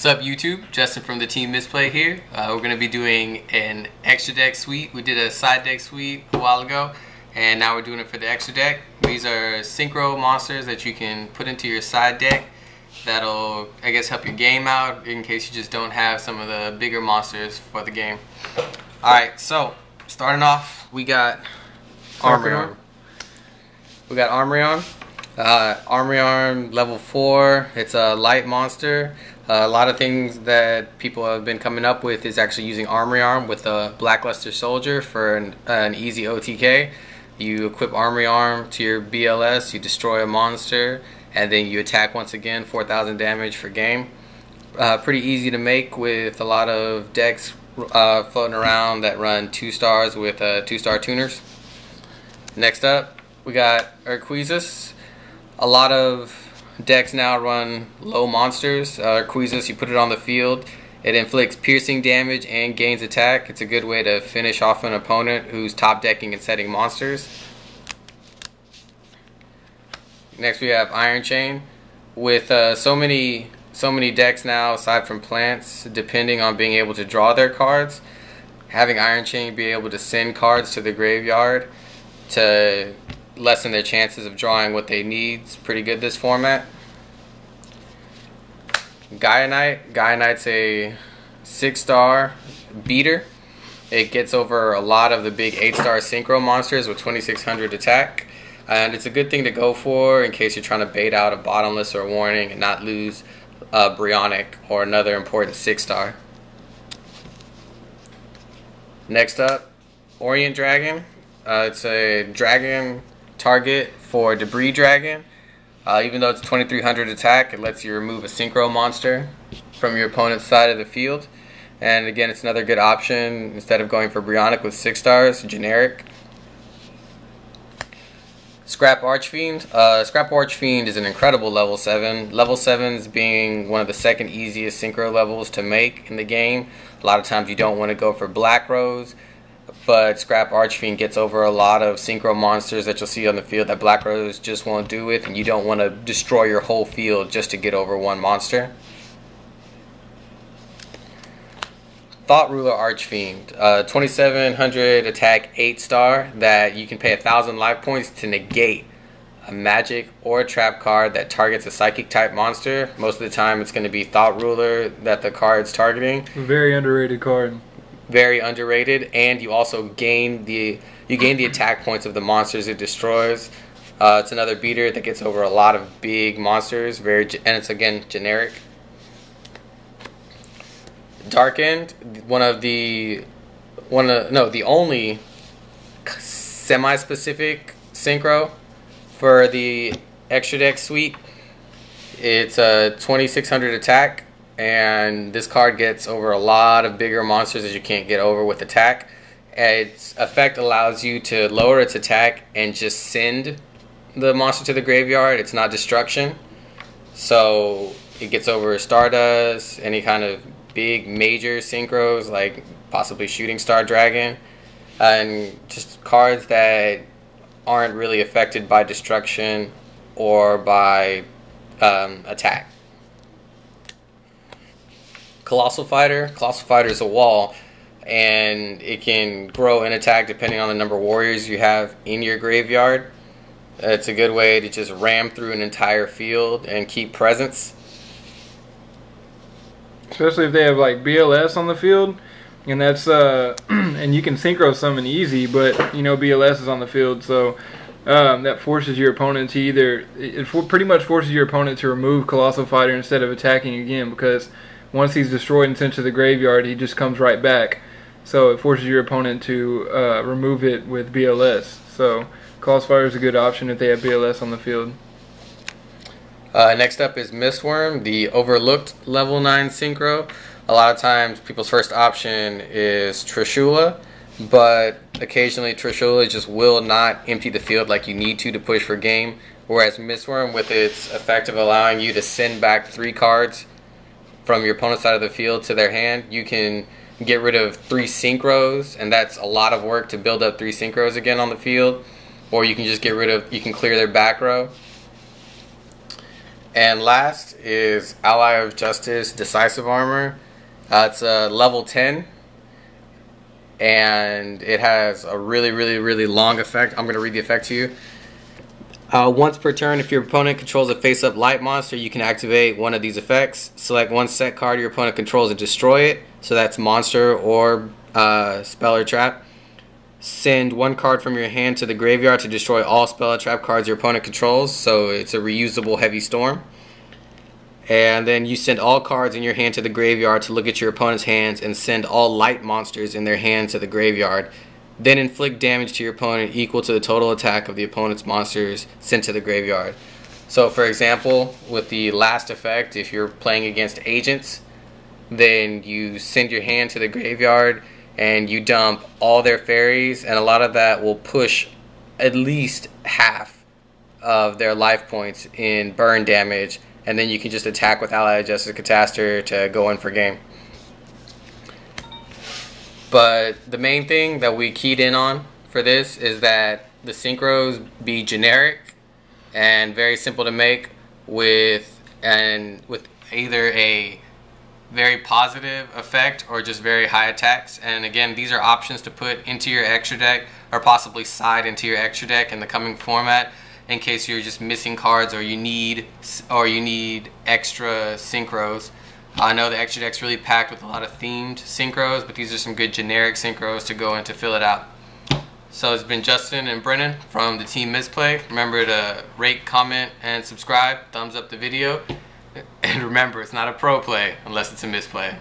What's up, YouTube? Justin from the team Misplay here. We're going to be doing an extra deck suite. We did a side deck suite a while ago, and now we're doing it for the extra deck. These are synchro monsters that you can put into your side deck. That'll, I guess, help your game out in case you just don't have some of the bigger monsters for the game. Alright, so starting off, we got Armory Arm. We got Armory Arm. Armory Arm level 4. It's a light monster. A lot of things that people have been coming up with is actually using Armory Arm with a Blackluster Soldier for an easy OTK. You equip Armory Arm to your BLS, you destroy a monster, and then you attack once again, 4,000 damage for game. Pretty easy to make with a lot of decks floating around that run 2 stars with 2-star tuners. Next up, we got Urquizus. A lot of decks now run low monsters. Urquizus, you put it on the field, it inflicts piercing damage and gains attack. It's a good way to finish off an opponent who's top decking and setting monsters. Next we have Iron Chain. With so many decks now, aside from plants, depending on being able to draw their cards, having Iron Chain be able to send cards to the graveyard to lessen their chances of drawing what they need is pretty good this format. Gaia-Knight's a 6-star beater. It gets over a lot of the big 8-star synchro monsters with 2600 attack, and it's a good thing to go for in case you're trying to bait out a bottomless or a warning and not lose Brionic or another important 6-star. Next up, Orient Dragon. It's a dragon target for Debris Dragon. Even though it's 2300 attack, it lets you remove a synchro monster from your opponent's side of the field. And again, it's another good option instead of going for Brionic with 6 stars, generic. Scrap Archfiend. Scrap Archfiend is an incredible level 7. Level 7s being one of the second easiest synchro levels to make in the game. A lot of times you don't want to go for Black Rose, but Scrap Archfiend gets over a lot of synchro monsters that you'll see on the field that Black Rose just won't do it, and you don't want to destroy your whole field just to get over one monster. Thought Ruler Archfiend, 2700 attack 8-star that you can pay 1000 life points to negate a magic or a trap card that targets a psychic type monster. Most of the time it's going to be Thought Ruler that the card's targeting. A very underrated card. Very underrated, and you also gain the attack points of the monsters it destroys. It's another beater that gets over a lot of big monsters. And it's again generic. Darkened, the only semi-specific synchro for the extra deck suite. It's a 2600 attack. And this card gets over a lot of bigger monsters that you can't get over with attack. Its effect allows you to lower its attack and just send the monster to the graveyard. It's not destruction. So it gets over Stardust, any kind of big major synchros like possibly Shooting Star Dragon, and just cards that aren't really affected by destruction or by attack. Colossal Fighter. Colossal Fighter is a wall, and it can grow in attack depending on the number of warriors you have in your graveyard. It's a good way to just ram through an entire field and keep presence. Especially if they have like BLS on the field, and that's and you can synchro summon easy, but you know BLS is on the field, so that forces your opponent to pretty much forces your opponent to remove Colossal Fighter instead of attacking again, because once he's destroyed and sent to the graveyard, he just comes right back. So it forces your opponent to remove it with BLS. So Colossal Fighter is a good option if they have BLS on the field. Next up is Mistworm, the overlooked level 9 synchro. A lot of times people's first option is Trishula, but occasionally Trishula just will not empty the field like you need to push for game. Whereas Mistworm, with its effect of allowing you to send back 3 cards from your opponent's side of the field to their hand, you can get rid of 3 synchros, and that's a lot of work to build up 3 synchros again on the field. Or you can just you can clear their back row. And last is Ally of Justice Decisive Armor. It's a level 10, and it has a really long effect. I'm going to read the effect to you. Once per turn, if your opponent controls a face-up light monster, you can activate one of these effects. Select one set card your opponent controls and destroy it. So that's monster, orb, spell, or trap. Send one card from your hand to the graveyard to destroy all spell and trap cards your opponent controls. So it's a reusable heavy storm. And then you send all cards in your hand to the graveyard to look at your opponent's hands and send all light monsters in their hands to the graveyard. Then inflict damage to your opponent equal to the total attack of the opponent's monsters sent to the graveyard. So for example, with the last effect, if you're playing against agents, then you send your hand to the graveyard and you dump all their fairies, and a lot of that will push at least half of their life points in burn damage, and then you can just attack with Ally of Justice Catastor to go in for game. But the main thing that we keyed in on for this is that the synchros be generic and very simple to make, with either a very positive effect or just very high attacks. And again, these are options to put into your extra deck or possibly side into your extra deck in the coming format in case you're just missing cards or you need extra synchros. I know the extra deck's really packed with a lot of themed synchros, but these are some good generic synchros to go in to fill it out. So it's been Justin and Brennan from the team Misplay. Remember to rate, comment, and subscribe. Thumbs up the video. And remember, it's not a pro play unless it's a misplay.